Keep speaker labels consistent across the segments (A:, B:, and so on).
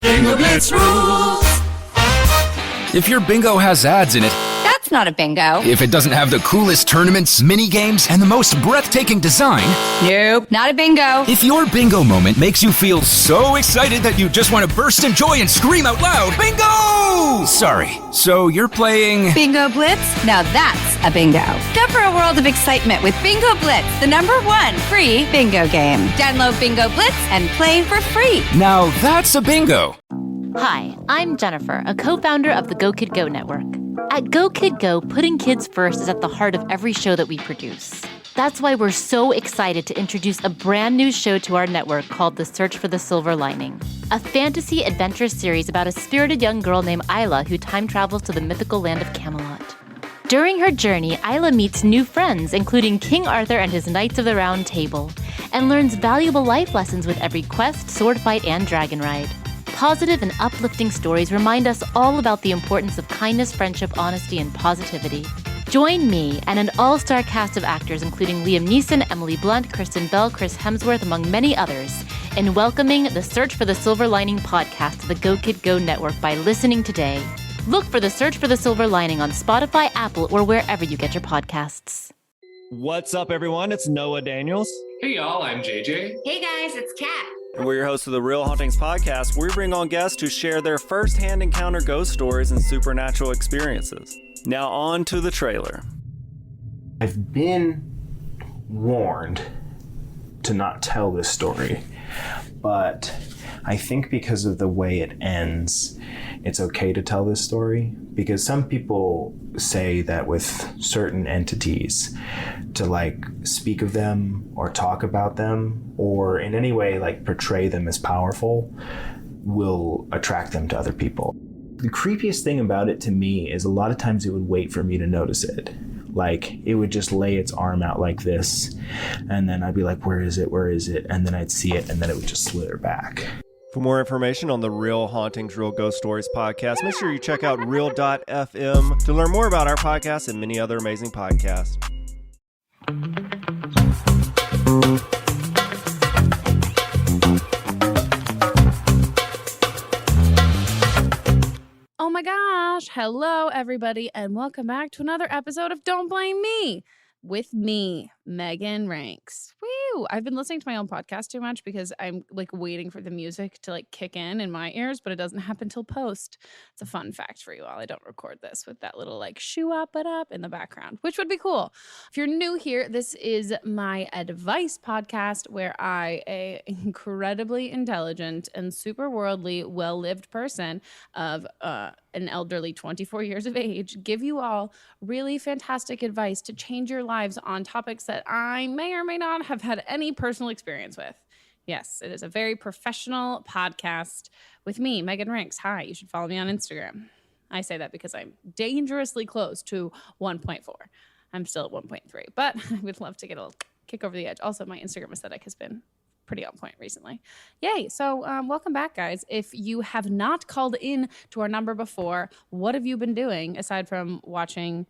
A: Bingo Blitz rules.
B: If your bingo has ads in it,
C: That's not a bingo.
B: if it doesn't have the coolest tournaments, mini games, and the most breathtaking design,
C: Nope, not a bingo.
B: if your bingo moment makes you feel so excited that you just want to burst in joy and scream out loud, bingo! Sorry, so you're playing...
C: Bingo Blitz? Now that's a bingo. Go for a world of excitement with Bingo Blitz, the #1 free bingo game. Download Bingo Blitz and play for free.
B: Now that's a bingo.
D: Hi, I'm Jennifer, a co-founder of the Go Kid Go network. At Go Kid Go, putting kids first is at the heart of every show that we produce. That's why we're so excited to introduce a brand new show to our network called The Search for the Silver Lining, a fantasy adventure series about a spirited young girl named Isla who time travels to the mythical land of Camelot. During her journey, Isla meets new friends, including King Arthur and his Knights of the Round Table, and learns valuable life lessons with every quest, sword fight, and dragon ride. Positive and uplifting stories remind us all about the importance of kindness, friendship, honesty, and positivity. Join me and an all-star cast of actors including Liam Neeson, Emily Blunt, Kristen Bell, Chris Hemsworth, among many others, in welcoming the Search for the Silver Lining podcast to the Go Kid Go network by listening today. Look for the Search for the Silver Lining on Spotify, Apple, or wherever you get your podcasts.
E: What's up, everyone? It's Noah Daniels.
F: Hey y'all, I'm JJ.
G: Hey guys, it's Kat.
E: And we're your hosts of the Real Hauntings podcast, where we bring on guests to share their first-hand encounter ghost stories and supernatural experiences. Now on to the trailer.
H: I've been warned to not tell this story, but I think because of the way it ends, it's okay to tell this story, because some people say that with certain entities, to speak of them or talk about them or in any way portray them as powerful will attract them to other people. The creepiest thing about it to me is a lot of times it would wait for me to notice it. It would just lay its arm out like this, and then I'd be like, where is it? Where is it? And then I'd see it, and then it would just slither back.
E: For more information on the Real Hauntings, Real Ghost Stories podcast, make sure you check out real.fm to learn more about our podcast and many other amazing podcasts.
I: Oh my gosh. Hello, everybody, and welcome back to another episode of Don't Blame Me with me, Megan Ranks. Woo! I've been listening to my own podcast too much because I'm waiting for the music to kick in my ears, but it doesn't happen till post. It's a fun fact for you all. I don't record this with that little shoo up it up in the background, which would be cool. If you're new here, this is my advice podcast where I, a incredibly intelligent and super worldly, well-lived person of an elderly 24 years of age, give you all really fantastic advice to change your lives on topics that I may or may not have had any personal experience with. Yes, it is a very professional podcast with me, Megan Ranks. Hi, you should follow me on Instagram. I say that because I'm dangerously close to 1.4. I'm still at 1.3, but I would love to get a kick over the edge. Also, my Instagram aesthetic has been pretty on point recently. Yay. So welcome back, guys. If you have not called in to our number before, what have you been doing aside from watching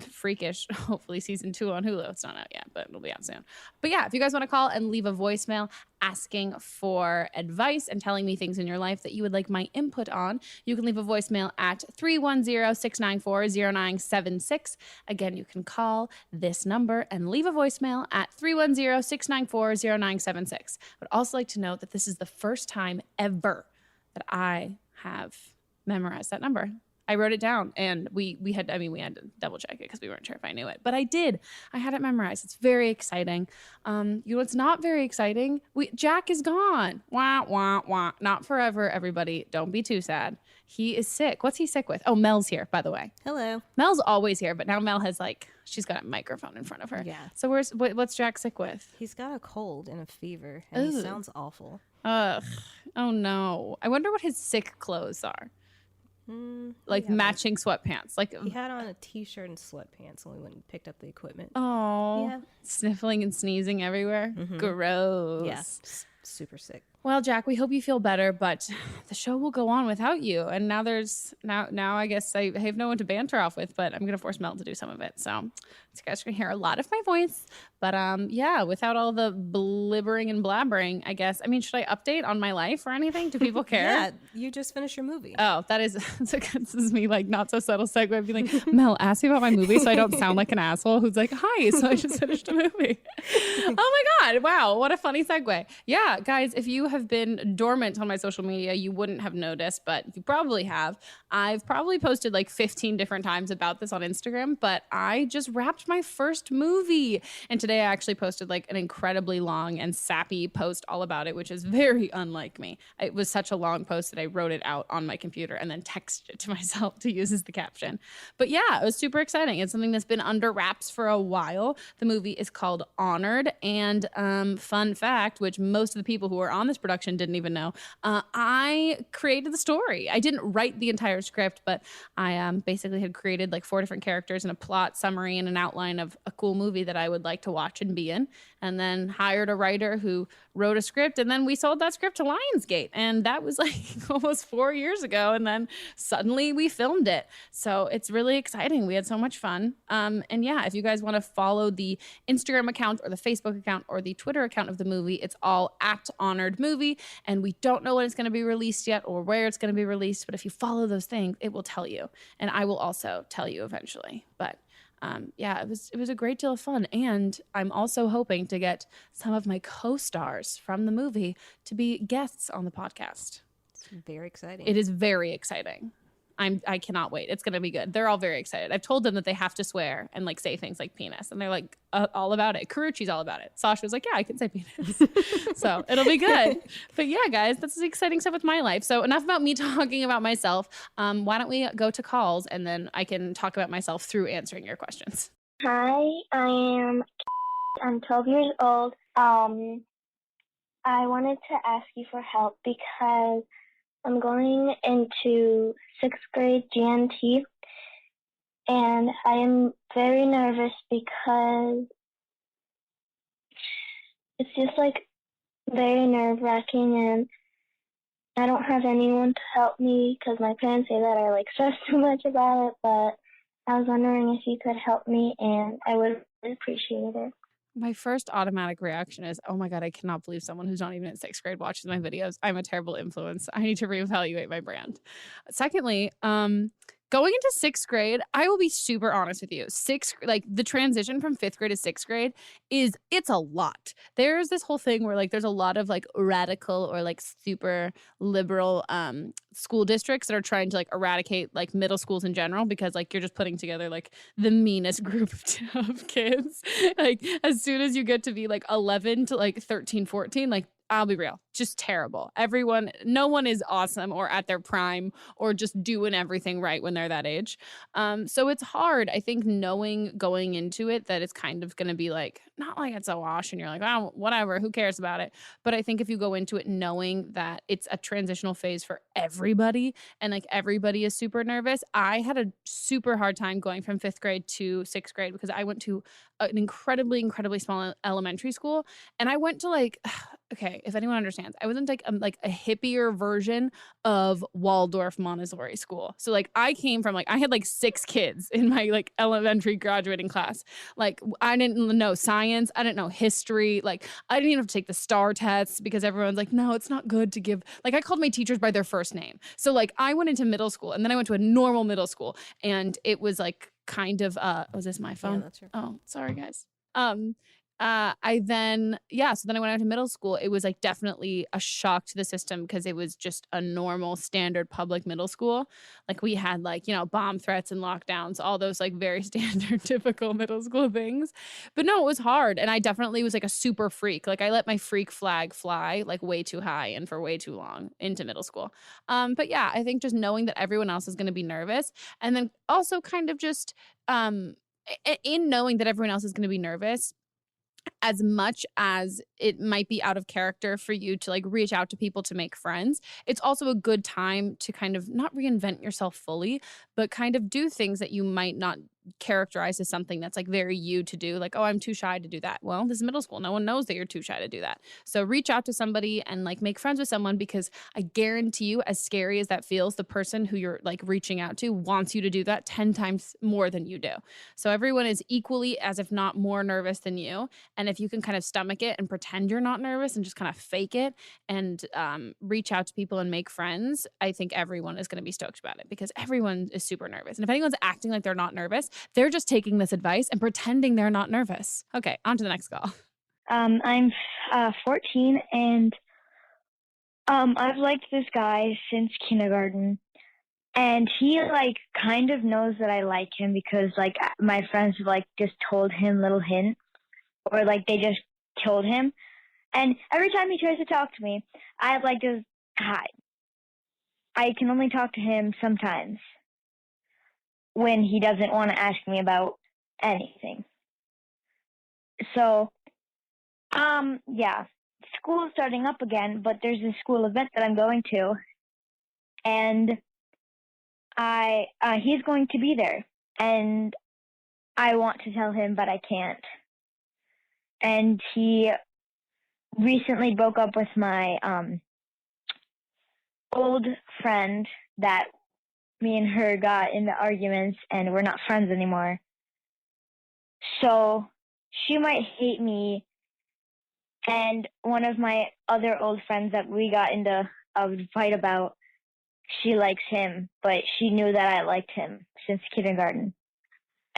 I: Freakish, hopefully season 2 on Hulu? It's not out yet, but it'll be out soon. But yeah, if you guys want to call and leave a voicemail asking for advice and telling me things in your life that you would like my input on, you can leave a voicemail at 310-694-0976. Again, you can call this number and leave a voicemail at 310-694-0976. I would also like to note that this is the first time ever that I have memorized that number. I wrote it down, and we had to double check it because we weren't sure if I knew it, but I did. I had it memorized. It's very exciting. It's not very exciting. Jack is gone. Wah, wah, wah. Not forever, everybody. Don't be too sad. He is sick. What's he sick with? Oh, Mel's here, by the way.
G: Hello.
I: Mel's always here, but now Mel has she's got a microphone in front of her.
G: Yeah.
I: So what's Jack sick with?
G: He's got a cold and a fever, and he sounds awful.
I: Ugh. Oh no. I wonder what his sick clothes are. Matching sweatpants.
G: He had on a t-shirt and sweatpants when we went and picked up the equipment.
I: Oh,
G: yeah.
I: Sniffling and sneezing everywhere. Mm-hmm. Gross.
G: Yeah, super sick.
I: Well, Jack, we hope you feel better, but the show will go on without you. And now I guess I have no one to banter off with, but I'm going to force Mel to do some of it. So you guys are going to hear a lot of my voice. But yeah, without all the blibbering and blabbering, I guess. I mean, should I update on my life or anything? Do people care?
G: Yeah, you just finished your movie.
I: Oh, this is me, like, not so subtle segue. I'd be like, Mel, ask me about my movie so I don't sound like an asshole who's like, hi, so I just finished a movie. Oh my God. Wow. What a funny segue. Yeah, guys, if you have been dormant on my social media, you wouldn't have noticed, but you probably have. I've probably posted like 15 different times about this on Instagram, but I just wrapped my first movie. And today I actually posted like an incredibly long and sappy post all about it, which is very unlike me. It was such a long post that I wrote it out on my computer and then texted it to myself to use as the caption. But yeah, it was super exciting. It's something that's been under wraps for a while. The movie is called Honored. And fun fact, which most of the people who were on this production didn't even know, I created the story. I didn't write the entire script, but I basically had created like 4 different characters and a plot summary and an outline of a cool movie that I would like to watch and be in, and then hired a writer who wrote a script, and then we sold that script to Lionsgate, and that was like almost 4 years ago, and then suddenly we filmed it. So it's really exciting. We had so much fun. And yeah, if you guys want to follow the Instagram account or the Facebook account or the Twitter account of the movie, it's all at Honored Movie, and we don't know when it's going to be released yet or where it's going to be released, but if you follow those things, it will tell you, and I will also tell you eventually. But yeah, it was a great deal of fun, and I'm also hoping to get some of my co-stars from the movie to be guests on the podcast.
G: It's very exciting.
I: It is very exciting. I cannot wait. It's gonna be good. They're all very excited. I've told them that they have to swear and like say things like penis, and they're like all about it. Karuchi's all about it. Sasha's like, yeah, I can say penis. So it'll be good. But yeah, guys, that's the exciting stuff with my life. So enough about me talking about myself. Why don't we go to calls, and then I can talk about myself through answering your questions.
J: Hi, I'm 12 years old. I wanted to ask you for help because I'm going into 6th grade GNT, and I am very nervous because it's just like very nerve-wracking, and I don't have anyone to help me because my parents say that I like stress too much about it, but I was wondering if you could help me, and I would really appreciate it.
I: My first automatic reaction is, oh my God, I cannot believe someone who's not even in 6th grade watches my videos. I'm a terrible influence. I need to reevaluate my brand. Secondly, going into 6th grade, I will be super honest with you. Like the transition from 5th grade to 6th grade it's a lot. There's this whole thing where like there's a lot of like radical or like super liberal school districts that are trying to like eradicate like middle schools in general, because like you're just putting together like the meanest group of kids. Like as soon as you get to be like 11 to like 13, 14, like I'll be real, just terrible. No one is awesome or at their prime or just doing everything right when they're that age. So it's hard, I think, knowing going into it that it's kind of going to be like, not like it's a wash and you're like, oh, whatever, who cares about it? But I think if you go into it knowing that it's a transitional phase for everybody and like everybody is super nervous. I had a super hard time going from 5th grade to 6th grade because I went to an incredibly, incredibly small elementary school, and I went to like, okay, if anyone understands, I was in like a hippier version of Waldorf Montessori school. So like I came from like, I had like 6 kids in my like elementary graduating class. Like I didn't know science. I didn't know history. Like I didn't even have to take the STAR tests because everyone's like, no, it's not good to give. Like I called my teachers by their first name. So like I went into middle school, and then I went to a normal middle school, and it was like kind of, was this my phone?
G: Yeah, that's your phone.
I: Oh, sorry guys. So then I went out to middle school. It was like definitely a shock to the system because it was just a normal standard public middle school. Like we had like, bomb threats and lockdowns, all those like very standard typical middle school things. But no, it was hard. And I definitely was like a super freak. Like I let my freak flag fly like way too high and for way too long into middle school. But yeah, I think just knowing that everyone else is going to be nervous, and then also kind of just in knowing that everyone else is going to be nervous, as much as it might be out of character for you to like reach out to people to make friends, it's also a good time to kind of not reinvent yourself fully, but kind of do things that you might not characterized as something that's like very you to do, like, oh, I'm too shy to do that. Well, this is middle school. No one knows that you're too shy to do that. So reach out to somebody and like make friends with someone, because I guarantee you, as scary as that feels, the person who you're like reaching out to wants you to do that 10 times more than you do. So everyone is equally, as if not more nervous than you. And if you can kind of stomach it and pretend you're not nervous and just kind of fake it and reach out to people and make friends, I think everyone is going to be stoked about it, because everyone is super nervous. And if anyone's acting like they're not nervous, they're just taking this advice and pretending they're not nervous. Okay, on to the next call.
J: I'm 14, and I've liked this guy since kindergarten. And he, like, kind of knows that I like him because, like, my friends have, like, just told him little hints, or, like, they just told him. And every time he tries to talk to me, I, like, just hide. I can only talk to him sometimes when he doesn't want to ask me about anything. So, yeah, school is starting up again, but there's a school event that I'm going to, and he's going to be there, and I want to tell him, but I can't. And he recently broke up with my old friend that me and her got into arguments, and we're not friends anymore. So she might hate me, and one of my other old friends that we got into a fight about, she likes him, but she knew that I liked him since kindergarten.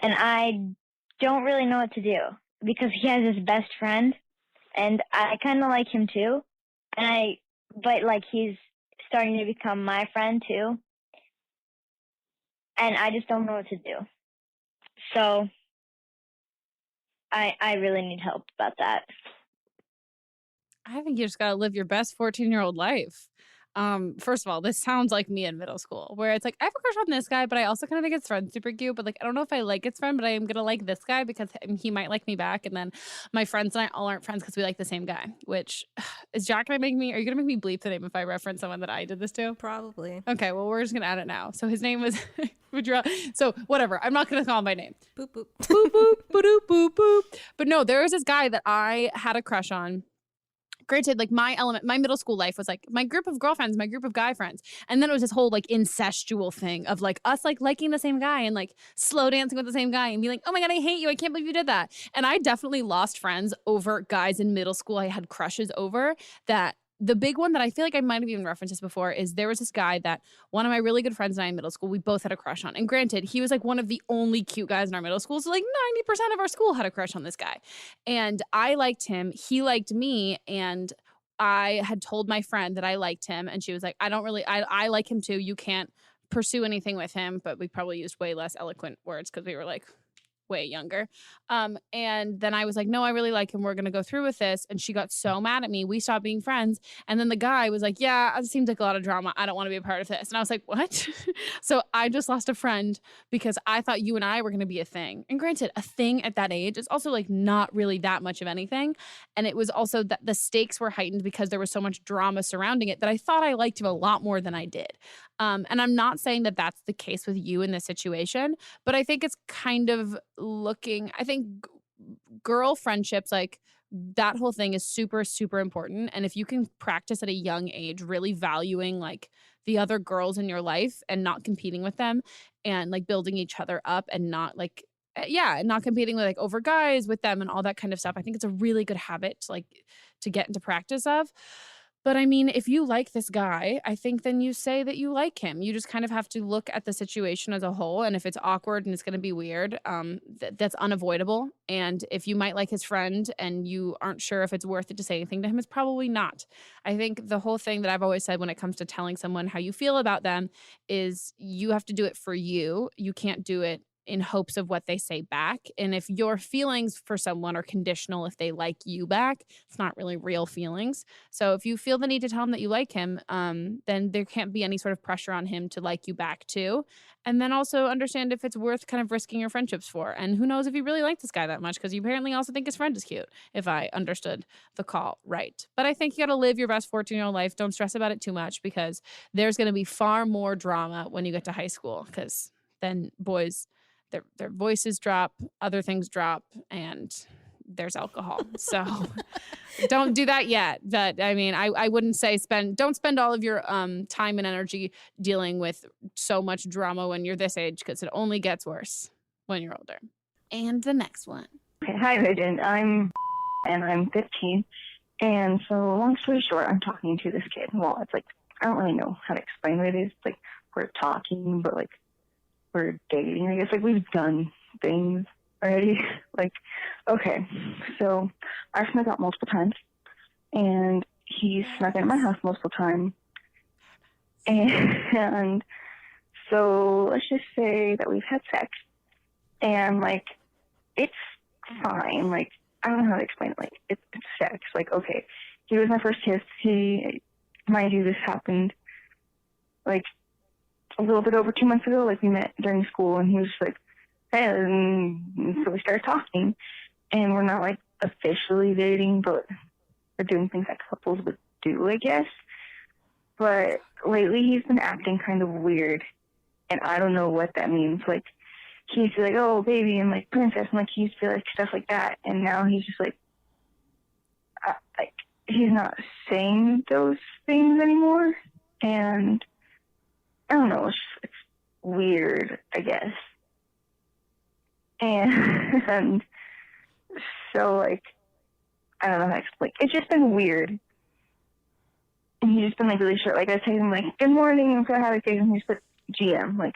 J: And I don't really know what to do, because he has his best friend, and I kind of like him too. But like, he's starting to become my friend too. And I just don't know what to do. So I really need help about that.
I: I think you just got to live your best 14-year-old life. First of all, this sounds like me in middle school, where it's like, I have a crush on this guy, but I also kind of think his friend's super cute. But like, I don't know if I like his friend, but I am going to like this guy because he might like me back. And then my friends and I all aren't friends because we like the same guy, which is Jack going to make me, are you going to make me bleep the name if I reference someone that I did this to?
G: Probably.
I: Okay, well, we're just going to add it now. So his name was, so whatever. I'm not going to call him by name.
G: Boop, boop.
I: Boop, boop, boop, boop, boop. But no, there was this guy that I had a crush on. Granted, like my middle school life was like my group of girlfriends, my group of guy friends. And then it was this whole like incestual thing of like us like liking the same guy and like slow dancing with the same guy and be like, oh my God, I hate you. I can't believe you did that. And I definitely lost friends over guys in middle school I had crushes over. That the big one that I feel like I might have even referenced this before is there was this guy that one of my really good friends and I in middle school, we both had a crush on. And granted, he was like one of the only cute guys in our middle school. So like 90% of our school had a crush on this guy. And I liked him. He liked me. And I had told my friend that I liked him. And she was like, I like him too. You can't pursue anything with him. But we probably used way less eloquent words because we were like way younger. And then I was like, no, I really like him. We're going to go through with this. And she got so mad at me. We stopped being friends. And then the guy was like, yeah, it seems like a lot of drama. I don't want to be a part of this. And I was like, what? So I just lost a friend because I thought you and I were going to be a thing. And granted, a thing at that age is also like not really that much of anything. And it was also that the stakes were heightened because there was so much drama surrounding it that I thought I liked him a lot more than I did. And I'm not saying that that's the case with you in this situation, but I think it's kind of I think girl friendships, like that whole thing is super, super important. And if you can practice at a young age, really valuing like the other girls in your life and not competing with them and like building each other up and not like, not competing with like over guys with them and all that kind of stuff. I think it's a really good habit to get into practice of. But I mean, if you like this guy, I think then you say that you like him. You just kind of have to look at the situation as a whole. And if it's awkward and it's going to be weird, that's unavoidable. And if you might like his friend and you aren't sure if it's worth it to say anything to him, it's probably not. I think the whole thing that I've always said when it comes to telling someone how you feel about them is you have to do it for you. You can't do it in hopes of what they say back. And if your feelings for someone are conditional, if they like you back, it's not really real feelings. So if you feel the need to tell him that you like him, then there can't be any sort of pressure on him to like you back too. And then also understand if it's worth kind of risking your friendships for. And who knows if you really like this guy that much, because you apparently also think his friend is cute, if I understood the call right. But I think you got to live your best 14-year-old life. Don't stress about it too much, because there's going to be far more drama when you get to high school, because then boys their voices drop, other things drop, and there's alcohol. So don't do that yet. But I mean, I wouldn't say don't spend all of your time and energy dealing with so much drama when you're this age, because it only gets worse when you're older. And the next one.
K: Okay, hi, Megan. I'm 15. And so, long story short, I'm talking to this kid. Well, it's like, I don't really know how to explain what it is. Like, we're talking, but like, we're dating. I guess like we've done things already. Like, okay, so I've snuck out multiple times, and he's snuck in at my house multiple times. And so let's just say that we've had sex, and like, it's fine. Like, I don't know how to explain it. Like, it's sex. Like, okay, he was my first kiss. Mind you, this happened like a little bit over 2 months ago. Like, we met during school, and he was just like, hey, and so we started talking, and we're not like officially dating, but we're doing things that couples would do, I guess. But lately he's been acting kind of weird, and I don't know what that means. Like, he used to be like, oh, baby, and like, princess, and like, he used to be like stuff like that, and now he's just like he's not saying those things anymore, and I don't know, it's weird, I guess. And so, like, I don't know how to explain. It's just been weird. And he's just been, like, really short. Like, I say him, like, good morning, I'm so happy to see you. And he just put GM. Like,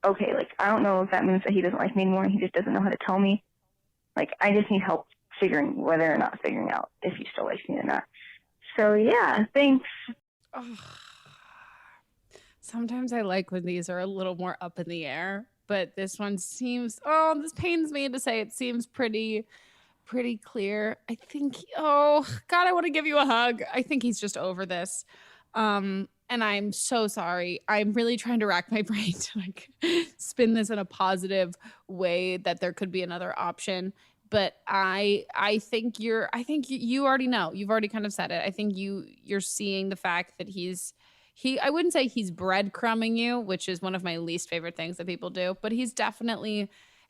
K: okay, like, I don't know if that means that he doesn't like me anymore and he just doesn't know how to tell me. Like, I just need help figuring whether or not figuring out if he still likes me or not. So, yeah, thanks.
I: Oh. Sometimes I like when these are a little more up in the air, but this one seems, this pains me to say, it seems pretty clear. I think, oh God, I want to give you a hug. I think he's just over this. And I'm so sorry. I'm really trying to rack my brain to like spin this in a positive way that there could be another option. But I think you already know. You've already kind of said it. I think you're seeing the fact that I wouldn't say he's breadcrumbing you, which is one of my least favorite things that people do, but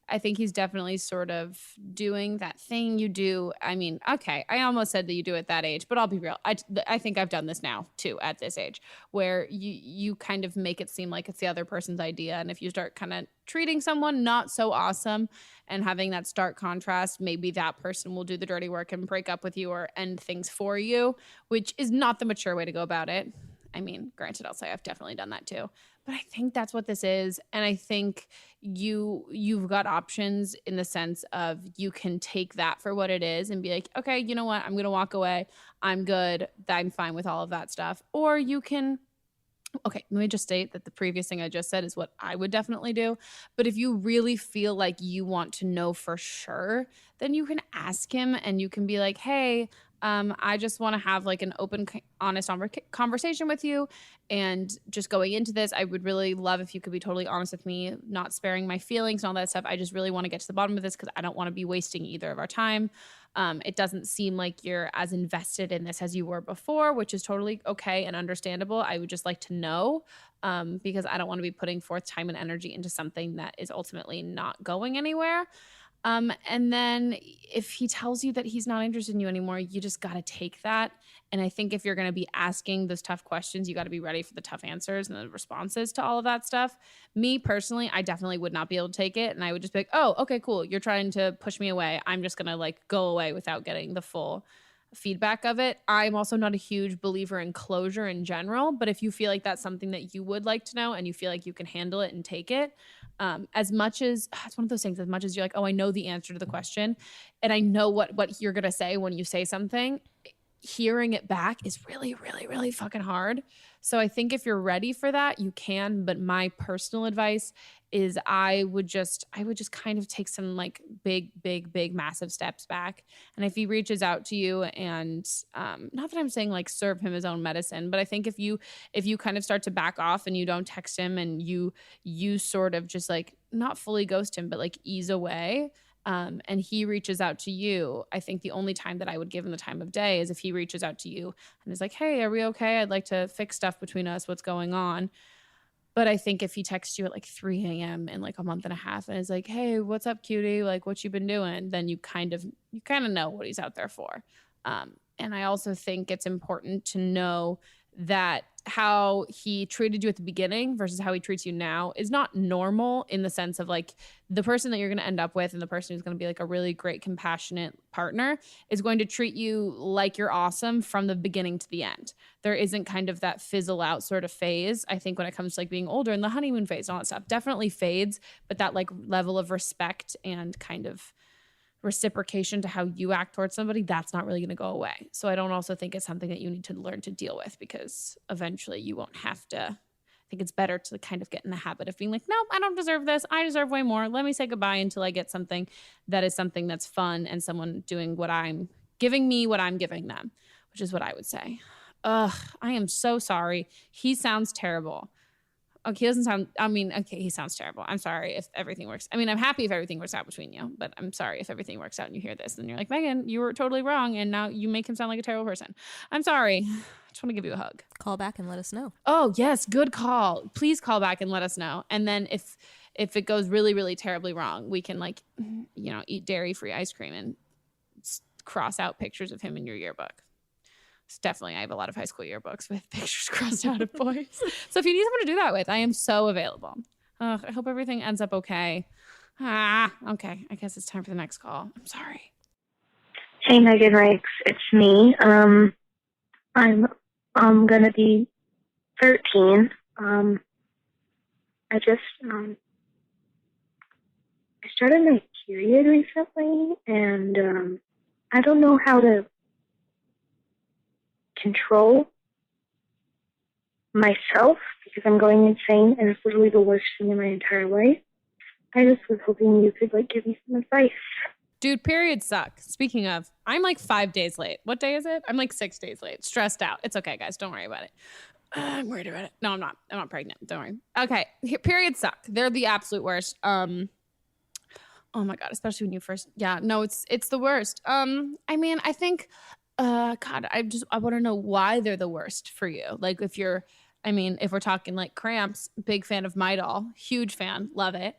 I: I think he's definitely sort of doing that thing you do. I mean, okay, I almost said that you do at that age, but I'll be real. I think I've done this now too at this age, where you kind of make it seem like it's the other person's idea. And if you start kind of treating someone not so awesome and having that stark contrast, maybe that person will do the dirty work and break up with you or end things for you, which is not the mature way to go about it. I mean, granted, I'll say I've definitely done that too, but I think that's what this is. And I think you've got options in the sense of you can take that for what it is and be like, okay, you know what? I'm going to walk away. I'm good. I'm fine with all of that stuff. Or you can, okay, let me just state that the previous thing I just said is what I would definitely do. But if you really feel like you want to know for sure, then you can ask him and you can be like, hey, I just want to have like an open, honest conversation with you. And just going into this, I would really love if you could be totally honest with me, not sparing my feelings and all that stuff. I just really want to get to the bottom of this because I don't want to be wasting either of our time. It doesn't seem like you're as invested in this as you were before, which is totally okay and understandable. I would just like to know because I don't want to be putting forth time and energy into something that is ultimately not going anywhere. And then if he tells you that he's not interested in you anymore, you just got to take that. And I think if you're going to be asking those tough questions, you got to be ready for the tough answers and the responses to all of that stuff. Me personally, I definitely would not be able to take it. And I would just be like, oh, okay, cool. You're trying to push me away. I'm just going to like go away without getting the full feedback of it. I'm also not a huge believer in closure in general, but if you feel like that's something that you would like to know and you feel like you can handle it and take it, as much as it's one of those things, as much as you're like, oh, I know the answer to the question and I know what you're going to say when you say something, hearing it back is really, really, really fucking hard. So I think if you're ready for that, you can. But my personal advice is I would just kind of take some like big, massive steps back. And if he reaches out to you and not that I'm saying like serve him his own medicine, but I think if you kind of start to back off and you don't text him and you sort of just like not fully ghost him, but like ease away, and he reaches out to you, I think the only time that I would give him the time of day is if he reaches out to you and is like, hey, are we okay? I'd like to fix stuff between us. What's going on? But I think if he texts you at like 3 a.m. in like a month and a half and is like, hey, what's up, cutie? Like, what you been doing? Then you kind of know what he's out there for. And I also think it's important to know that how he treated you at the beginning versus how he treats you now is not normal, in the sense of like the person that you're going to end up with and the person who's going to be like a really great, compassionate partner is going to treat you like you're awesome from the beginning to the end. There isn't kind of that fizzle out sort of phase. I think when it comes to like being older and the honeymoon phase and all that stuff definitely fades, but that like level of respect and kind of reciprocation to how you act towards somebody, that's not really going to go away. So I don't also think it's something that you need to learn to deal with, because eventually you won't have to. I think it's better to kind of get in the habit of being like, nope, I don't deserve this. I deserve way more. Let me say goodbye until I get something that is something that's fun and someone doing what I'm giving me, what I'm giving them, which is what I would say. Ugh, I am so sorry. He sounds terrible. Okay, he doesn't sound, okay, he sounds terrible. I'm sorry if everything works. I'm happy if everything works out between you, but I'm sorry if everything works out and you hear this and you're like, Megan, you were totally wrong, and now you make him sound like a terrible person. I'm sorry. I just want to give you a hug.
G: Call back and let us know.
I: Oh, yes, good call. Please call back and let us know. And then if it goes really, really terribly wrong, we can eat dairy-free ice cream and cross out pictures of him in your yearbook. It's definitely, I have a lot of high school yearbooks with pictures crossed out of boys. So if you need someone to do that with, I am so available. I hope everything ends up okay. Okay. I guess it's time for the next call. I'm sorry.
J: Hey, Megan Rakes, it's me. I'm gonna be 13. I started my period recently, and I don't know how to control myself because I'm going insane, and it's literally the worst thing in my entire life. I just was hoping you could give me some advice.
I: Dude, periods suck. Speaking of, I'm 5 days late. What day is it? I'm 6 days late. Stressed out. It's okay, guys. Don't worry about it. I'm worried about it. No, I'm not. I'm not pregnant. Don't worry. Okay. Periods suck. They're the absolute worst. Oh my God. Especially when you first, it's the worst. I think, God, I want to know why they're the worst for you. If we're talking cramps, big fan of Midol, huge fan, love it.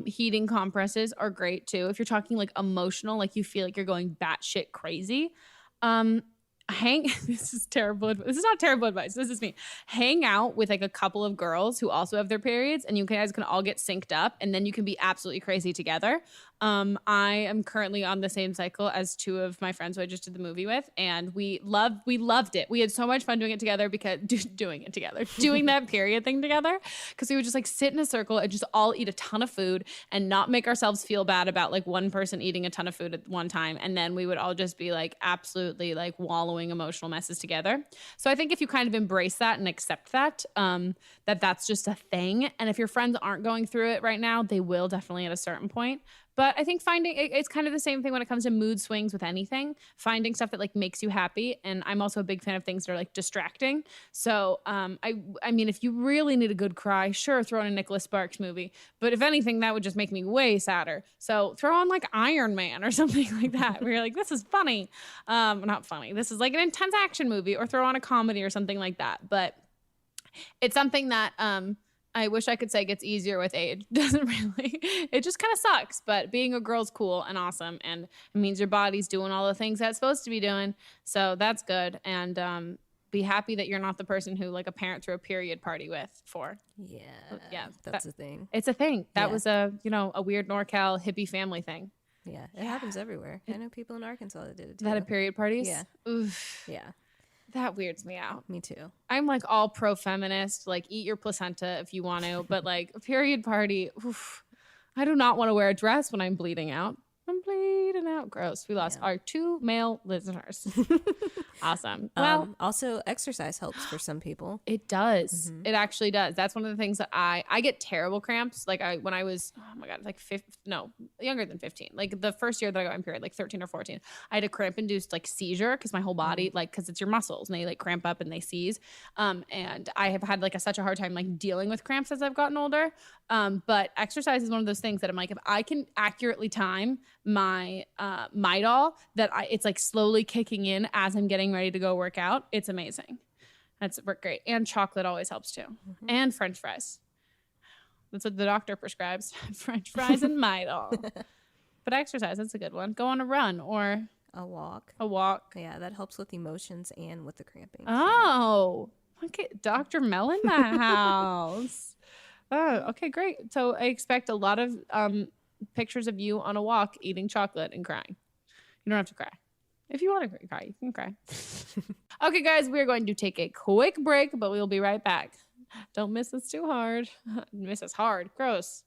I: Heating compresses are great too. If you're talking emotional, you feel like you're going batshit crazy, this is terrible. This is not terrible advice. This is me. Hang out with a couple of girls who also have their periods, and you guys can all get synced up, and then you can be absolutely crazy together. I am currently on the same cycle as two of my friends who I just did the movie with, and we loved it. We had so much fun doing it together doing that period thing together, because we would just sit in a circle and just all eat a ton of food and not make ourselves feel bad about one person eating a ton of food at one time, and then we would all just be absolutely wallowing emotional messes together. So I think if you kind of embrace that and accept that, that's just a thing, and if your friends aren't going through it right now, they will definitely at a certain point. But I think it's kind of the same thing when it comes to mood swings with anything, finding stuff that makes you happy. And I'm also a big fan of things that are distracting. So if you really need a good cry, sure, throw in a Nicholas Sparks movie. But if anything, that would just make me way sadder. So throw on Iron Man or something like that, where you're this is funny. Not funny. This is an intense action movie, or throw on a comedy or something like that. But it's something that I wish I could say gets easier with age. Doesn't really. It just kind of sucks. But being a girl's cool and awesome, and it means your body's doing all the things that it's supposed to be doing. So that's good. And be happy that you're not the person who a parent threw a period party for.
G: Yeah, that's a thing.
I: It's a thing. That was a weird NorCal hippie family thing.
G: Yeah, it happens everywhere. I know people in Arkansas that did it too.
I: That had period parties?
G: Yeah.
I: Oof.
G: Yeah.
I: That weirds me out.
G: Me too.
I: I'm all pro-feminist, eat your placenta if you want to, but a period party, oof, I do not want to wear a dress when I'm bleeding out. I'm bleeding out. Gross. We lost our 2 male listeners. Awesome. Well,
G: also exercise helps for some people.
I: It does. Mm-hmm. It actually does. That's one of the things that I get terrible cramps. When I was, oh my God, younger than 15. The first year that I got my period, 13 or 14, I had a cramp-induced seizure because my whole body, because it's your muscles and they cramp up and they seize. And I have had such a hard time dealing with cramps as I've gotten older. But exercise is one of those things that I'm if I can accurately time my Midol, that it's slowly kicking in as I'm getting ready to go work out, it's amazing. That's great. And chocolate always helps too. And French fries. That's what the doctor prescribes. French fries and Midol. But exercise, that's a good one. Go on a run or
G: A walk.
I: a walk.
G: Yeah, that helps with emotions and with the cramping.
I: Oh, okay. Dr. Mel in the house. Oh, okay, great. So I expect a lot of pictures of you on a walk eating chocolate and crying. You don't have to cry. If you want to cry, you can cry. Okay, guys, we're going to take a quick break, but we'll be right back. Don't miss us too hard. Miss us hard. Gross.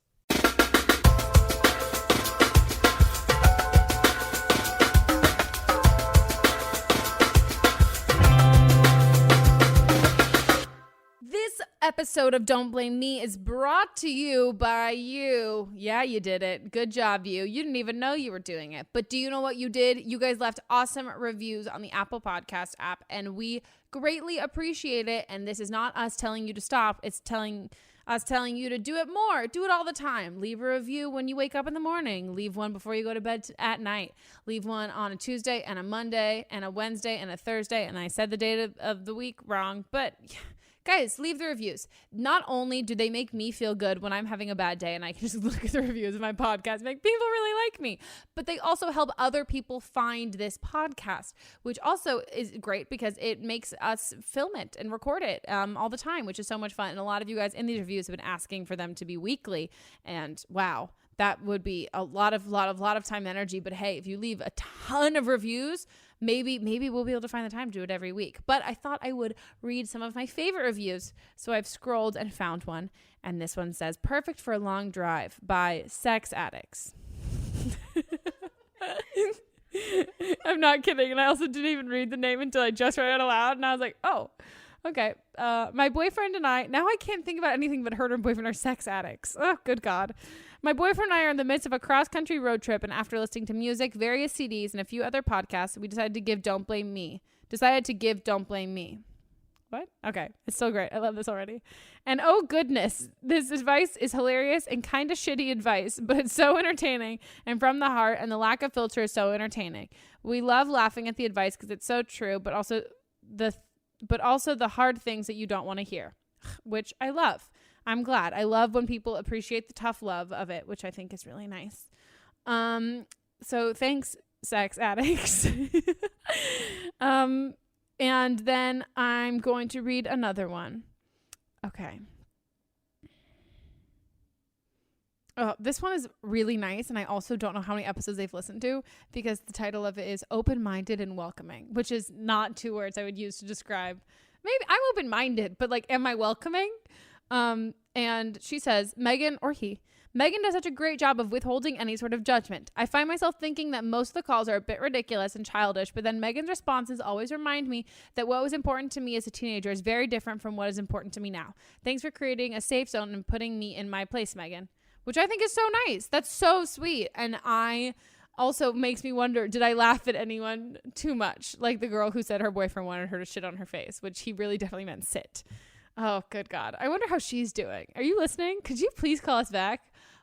I: This episode of Don't Blame Me is brought to you by you. Yeah, you did it. Good job, you. You didn't even know you were doing it. But do you know what you did? You guys left awesome reviews on the Apple Podcast app, and we greatly appreciate it. And this is not us telling you to stop. It's telling you to do it more. Do it all the time. Leave a review when you wake up in the morning. Leave one before you go to bed at night. Leave one on a Tuesday and a Monday and a Wednesday and a Thursday. And I said the date of the week wrong, but guys, leave the reviews. Not only do they make me feel good when I'm having a bad day and I can just look at the reviews of my podcast and make people really like me, but they also help other people find this podcast, which also is great because it makes us film it and record it all the time, which is so much fun. And a lot of you guys in these reviews have been asking for them to be weekly, and wow, that would be a lot of time and energy. But hey, if you leave a ton of reviews, maybe we'll be able to find the time to do it every week. But I thought I would read some of my favorite reviews. So I've scrolled and found one. And this one says, "Perfect for a long drive" by Sex Addicts. I'm not kidding. And I also didn't even read the name until I just read it aloud. And I was like, oh, okay. My boyfriend and I, now I can't think about anything but her and her boyfriend are sex addicts. Oh, good God. My boyfriend and I are in the midst of a cross-country road trip, and after listening to music, various CDs, and a few other podcasts, we decided to give Don't Blame Me. What? Okay. It's so great. I love this already. And oh goodness, this advice is hilarious and kind of shitty advice, but it's so entertaining and from the heart, and the lack of filter is so entertaining. We love laughing at the advice because it's so true, but also the hard things that you don't want to hear, which I love. I'm glad. I love when people appreciate the tough love of it, which I think is really nice. So thanks, sex addicts. And then I'm going to read another one. Okay. Oh, this one is really nice, and I also don't know how many episodes they've listened to because the title of it is Open-Minded and Welcoming, which is not two words I would use to describe. Maybe I'm open-minded, but like, am I welcoming? And she says, Megan does such a great job of withholding any sort of judgment. I find myself thinking that most of the calls are a bit ridiculous and childish, but then Megan's responses always remind me that what was important to me as a teenager is very different from what is important to me now. Thanks for creating a safe zone and putting me in my place, Megan. Which I think is so nice. That's so sweet. And I also makes me wonder, did I laugh at anyone too much? Like the girl who said her boyfriend wanted her to shit on her face, which he really definitely meant sit. Oh, good God. I wonder how she's doing. Are you listening? Could you please call us back?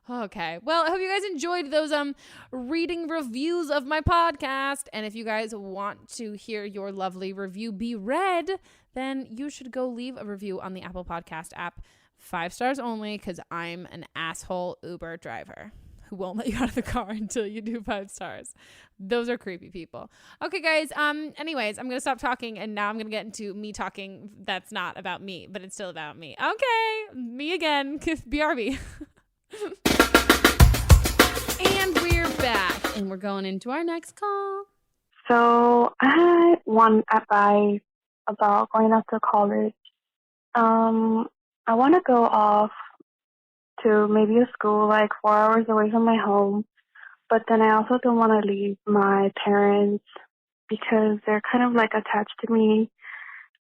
I: Okay. Well, I hope you guys enjoyed those reading reviews of my podcast. And if you guys want to hear your lovely review be read, then you should go leave a review on the Apple Podcast app. 5 stars only, because I'm an asshole Uber driver who won't let you out of the car until you do 5 stars. Those are creepy people. Okay, guys. Anyways, I'm going to stop talking, and now I'm going to get into me talking. That's not about me, but it's still about me. Okay. Me again. BRB. And we're back, and we're going into our next call.
K: So I had one advice about going off to college. I want to go off to maybe a school like 4 hours away from my home, but then I also don't want to leave my parents because they're kind of like attached to me.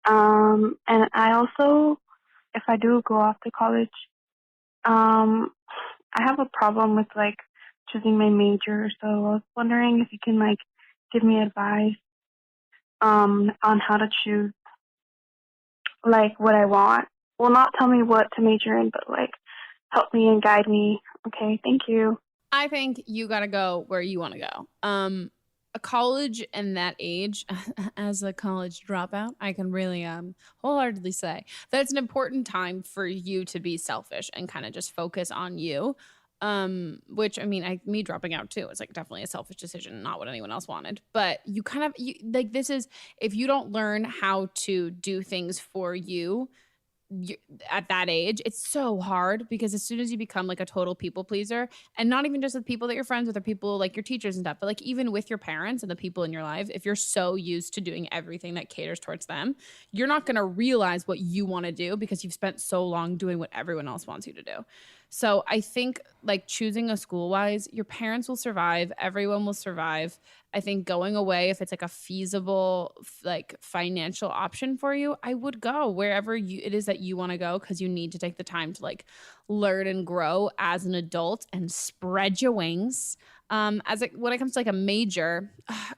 K: And I also, if I do go off to college, I have a problem with like choosing my major. So I was wondering if you can like give me advice on how to choose like what I want. Well, not tell me what to major in, but like help me and guide me. Okay, thank you.
I: I think you got to go where you want to go. a college and that age, as a college dropout, I can really wholeheartedly say that it's an important time for you to be selfish and kind of just focus on you. Which I mean, me dropping out too, it's like definitely a selfish decision, not what anyone else wanted. But you like, this is, if you don't learn how to do things for you, at that age, it's so hard, because as soon as you become like a total people pleaser, and not even just with people that you're friends with or people like your teachers and stuff, but like even with your parents and the people in your life, if you're so used to doing everything that caters towards them, you're not going to realize what you want to do because you've spent so long doing what everyone else wants you to do. So I think like choosing a school wise, your parents will survive, everyone will survive. I think going away, if it's like a feasible like financial option for you, I would go wherever it is that you want to go, because you need to take the time to like learn and grow as an adult and spread your wings. When it comes to like a major,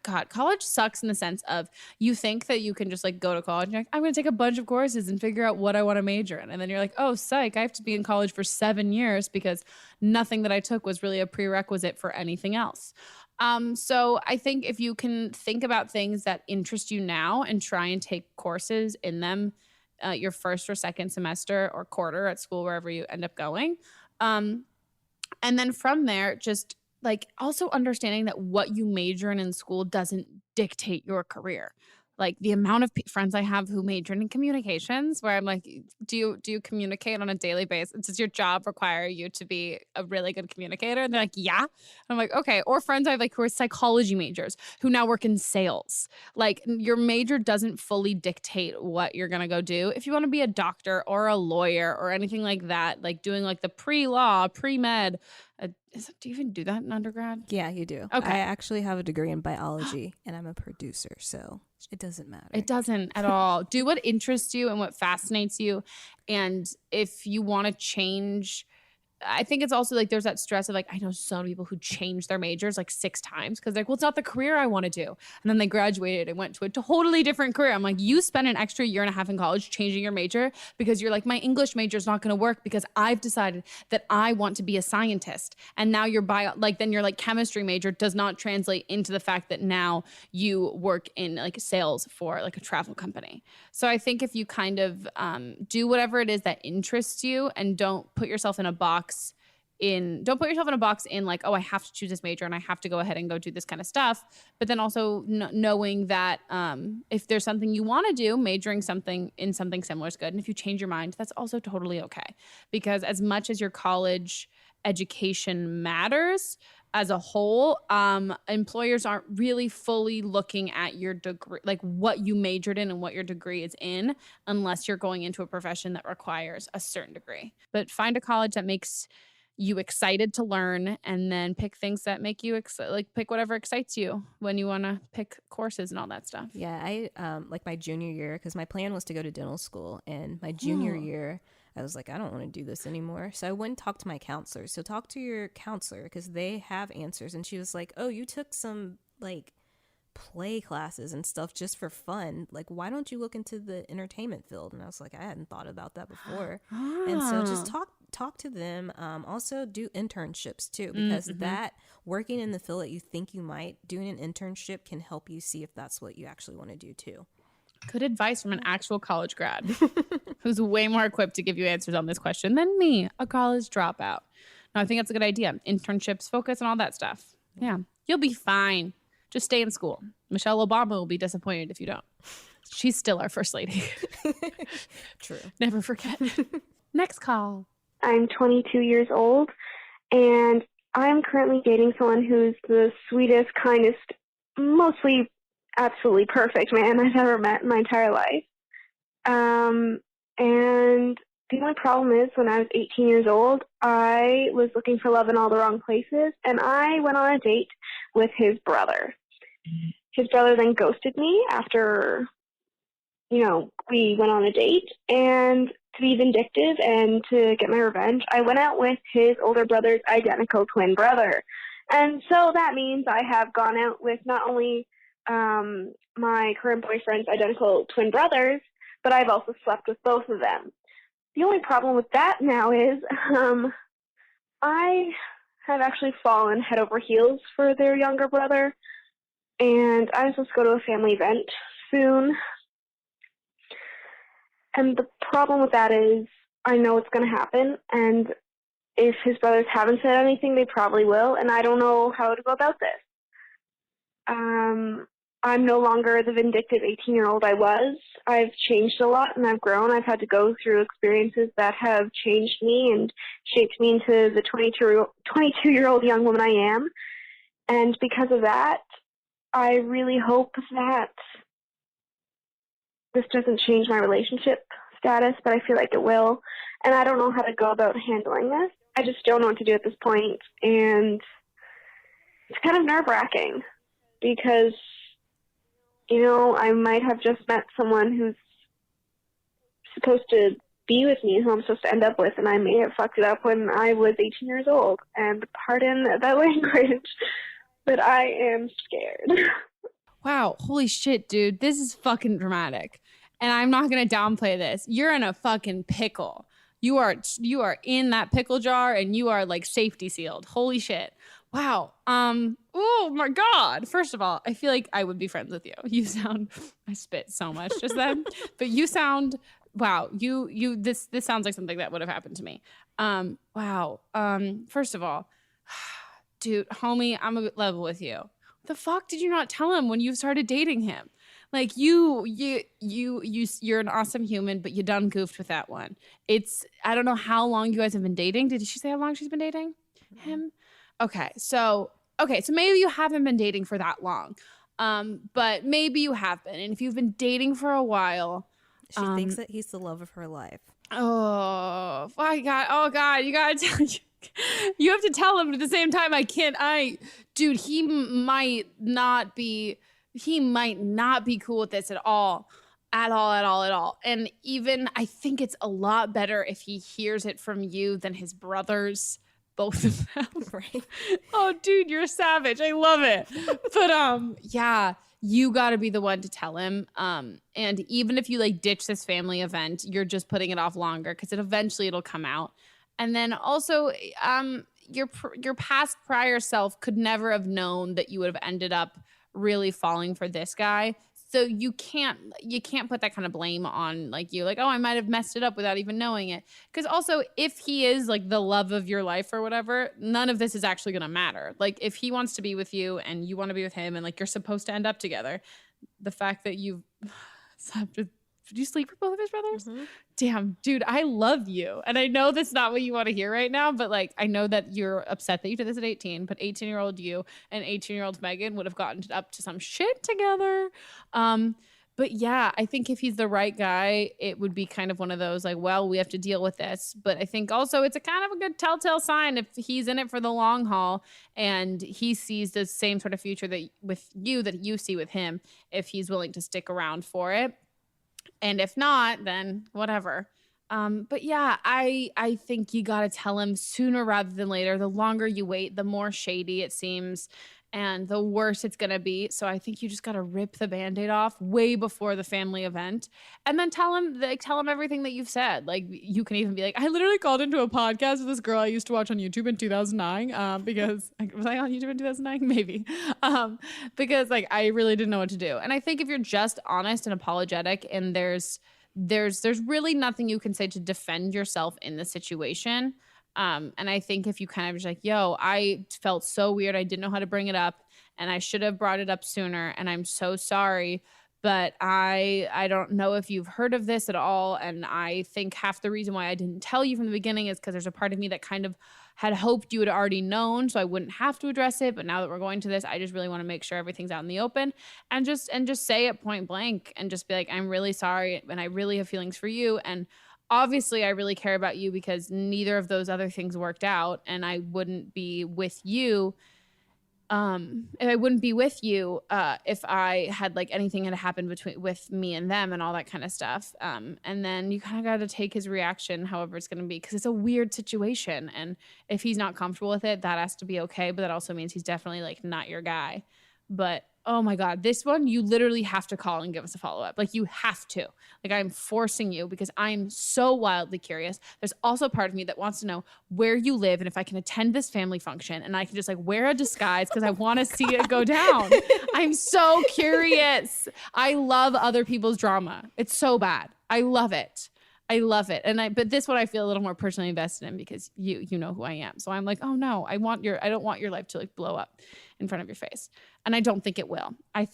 I: God, college sucks in the sense of you think that you can just like go to college and you're like, I'm going to take a bunch of courses and figure out what I want to major in. And then you're like, oh, psych, I have to be in college for 7 years because nothing that I took was really a prerequisite for anything else. So I think if you can think about things that interest you now and try and take courses in them your first or second semester or quarter at school, wherever you end up going. And then from there, just like also understanding that what you major in school doesn't dictate your career. Like the amount of friends I have who majored in communications, where I'm like, do you communicate on a daily basis? Does your job require you to be a really good communicator? And they're like, yeah. And I'm like, okay. Or friends I have like who are psychology majors who now work in sales. Like your major doesn't fully dictate what you're going to go do. If you want to be a doctor or a lawyer or anything like that, like doing like the pre-law, pre-med, do you even do that in undergrad?
G: Yeah, you do.
I: Okay.
G: I actually have a degree in biology and I'm a producer, so it doesn't matter.
I: It doesn't at all. Do what interests you and what fascinates you. And if you want to change, I think it's also like there's that stress of like, I know so many people who change their majors like 6 times because like, well, it's not the career I want to do. And then they graduated and went to a totally different career. I'm like, you spent an extra year and a half in college changing your major because you're like, my English major is not going to work because I've decided that I want to be a scientist. And now your then your like chemistry major does not translate into the fact that now you work in like sales for like a travel company. So I think if you kind of do whatever it is that interests you and don't put yourself in a box in like, oh, I have to choose this major and I have to go ahead and go do this kind of stuff. But then also knowing that if there's something you want to do, majoring in something similar is good. And if you change your mind, that's also totally okay. Because as much as your college education matters as a whole, employers aren't really fully looking at your degree, like what you majored in and what your degree is in, unless you're going into a profession that requires a certain degree. But find a college that makes you excited to learn, and then pick things that make you pick whatever excites you when you want to pick courses and all that stuff.
G: Yeah, I like my junior year, because my plan was to go to dental school, and my junior year I was like, I don't want to do this anymore. So I went and talked to my counselor. So talk to your counselor because they have answers. And she was like, oh, you took some like play classes and stuff just for fun. Like, why don't you look into the entertainment field? And I was like, I hadn't thought about that before. And so just talk to them. Also do internships too, because that working in the field that you think you might, doing an internship can help you see if that's what you actually want to do too.
I: Good advice from an actual college grad who's way more equipped to give you answers on this question than me, a college dropout. No, I think that's a good idea. Internships, focus, and all that stuff. Yeah, you'll be fine. Just stay in school. Michelle Obama will be disappointed if you don't. She's still our first lady.
G: True.
I: Never forget. Next call.
J: I'm 22 years old, and I'm currently dating someone who's the sweetest, kindest, mostly absolutely perfect man I've ever met in my entire life. And the only problem is when I was 18 years old, I was looking for love in all the wrong places, and I went on a date with his brother. His brother then ghosted me after, we went on a date, and to be vindictive and to get my revenge, I went out with his older brother's identical twin brother. And so that means I have gone out with not only my current boyfriend's identical twin brothers, but I've also slept with both of them. The only problem with that now is I have actually fallen head over heels for their younger brother. and I'm supposed to go to a family event soon. And the problem with that is I know it's going to happen, and if his brothers haven't said anything, they probably will, and I don't know how to go about this. I'm no longer the vindictive 18-year-old I was. I've changed a lot, and I've grown. I've had to go through experiences that have changed me and shaped me into the 22-year-old young woman I am. And because of that, I really hope that this doesn't change my relationship status, but I feel like it will. And I don't know how to go about handling this. I just don't know what to do at this point, and it's kind of nerve-wracking because, you know, I might have just met someone who's supposed to be with me, who I'm supposed to end up with, and I may have fucked it up when I was 18 years old. And pardon that language, but I am scared.
I: Wow, holy shit, dude. This is fucking dramatic. And I'm not going to downplay this. You're in a fucking pickle. You are in that pickle jar, and you are like safety sealed. Holy shit. Wow. Oh my God. First of all, I feel like I would be friends with you. You sound, I spit so much just then, but you sound, wow. This sounds like something that would have happened to me. Wow. First of all, dude, homie, I'm a level with you. What the fuck did you not tell him when you started dating him? Like you're an awesome human, but you done goofed with that one. I don't know how long you guys have been dating. Did she say how long she's been dating him? Okay, so maybe you haven't been dating for that long, but maybe you have been. And if you've been dating for a while,
G: she thinks that he's the love of her life.
I: Oh my God! Oh God! You gotta tell you have to tell him at the same time. Dude, he might not be cool with this at all. And even I think it's a lot better if he hears it from you than his brothers. Both of them.
G: Right.
I: Oh, dude, you're a savage. I love it. But yeah, you got to be the one to tell him. And even if you like ditch this family event, you're just putting it off longer because eventually it'll come out. And then also, your past prior self could never have known that you would have ended up really falling for this guy. So you can't put that kind of blame on like you, like, oh, I might have messed it up without even knowing it. Because also, if he is like the love of your life or whatever, none of this is actually going to matter. Like if he wants to be with you and you want to be with him and like you're supposed to end up together, the fact that you slept with, did you sleep with both of his brothers? Mm-hmm. Damn, dude, I love you. And I know that's not what you want to hear right now, but like, I know that you're upset that you did this at 18, but 18-year-old you and 18-year-old Megan would have gotten up to some shit together. But yeah, I think if he's the right guy, it would be kind of one of those like, well, we have to deal with this. But I think also it's a kind of a good telltale sign if he's in it for the long haul and he sees the same sort of future that you see with him, if he's willing to stick around for it. And if not, then whatever. But yeah, I think you got to tell him sooner rather than later. The longer you wait, the more shady it seems and the worse it's going to be. So I think you just got to rip the Band-Aid off way before the family event and then tell him everything that you've said. Like you can even be like, I literally called into a podcast with this girl I used to watch on YouTube in 2009 because was I on YouTube in 2009? Maybe. Because like I really didn't know what to do. And I think if you're just honest and apologetic and there's really nothing you can say to defend yourself in the situation. And I think if you kind of just like, yo, I felt so weird. I didn't know how to bring it up and I should have brought it up sooner. And I'm so sorry, but I don't know if you've heard of this at all. And I think half the reason why I didn't tell you from the beginning is because there's a part of me that kind of had hoped you had already known so I wouldn't have to address it. But now that we're going to this, I just really want to make sure everything's out in the open and just say it point blank and just be like, I'm really sorry. And I really have feelings for you. And obviously, I really care about you because neither of those other things worked out, and I wouldn't be with you. If I had like anything had happened with me and them and all that kind of stuff. And then you kind of got to take his reaction, however it's going to be, because it's a weird situation, and if he's not comfortable with it, that has to be okay. But that also means he's definitely like not your guy. But oh my God, this one, you literally have to call and give us a follow-up. Like you have to. Like I'm forcing you because I'm so wildly curious. There's also a part of me that wants to know where you live and if I can attend this family function and I can just like wear a disguise because I want to see it go down. I'm so curious. I love other people's drama. It's so bad. I love it. But this one I feel a little more personally invested in because you know who I am. So I'm like, oh no, I don't want your life to like blow up in front of your face. And I don't think it will. I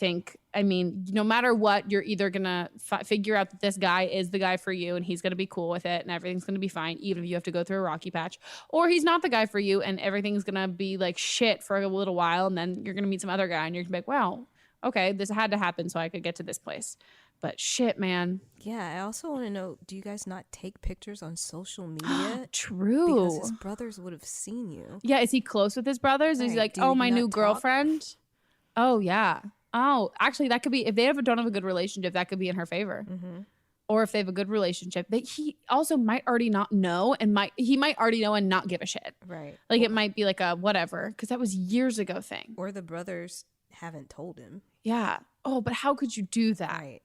I: mean, no matter what, you're either going to figure out that this guy is the guy for you and he's going to be cool with it and everything's going to be fine, even if you have to go through a rocky patch, or he's not the guy for you and everything's going to be like shit for a little while. And then you're going to meet some other guy and you're going to be like, wow, okay, this had to happen so I could get to this place. But shit, man.
G: Yeah, I also want to know, do you guys not take pictures on social media?
I: True.
G: Because his brothers would have seen you.
I: Yeah, is he close with his brothers? Right. Is he like, oh, my new girlfriend? Oh, yeah. Oh, actually, that could be, if they don't have a good relationship, that could be in her favor. Mm-hmm. Or if they have a good relationship. He also might already not know and he might already know and not give a shit.
G: Right.
I: Like it might be like a whatever, because that was years ago thing.
G: Or the brothers haven't told him.
I: Yeah. Oh, but how could you do that?
G: Right.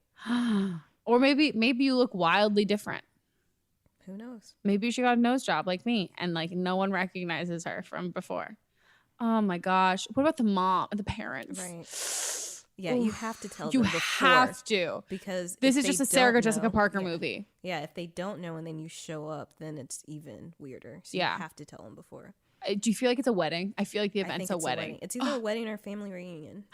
I: Or maybe you look wildly different.
G: Who knows?
I: Maybe she got a nose job like me and like no one recognizes her from before. Oh my gosh. What about the mom and the parents?
G: Right. Yeah, you have to tell
I: them
G: before.
I: You have to.
G: Because
I: this is just a Sarah Jessica Parker movie.
G: Yeah, if they don't know and then you show up, then it's even weirder. So you have to tell them before.
I: Do you feel like it's a wedding? I feel like the event's a wedding.
G: It's either a wedding or a family reunion.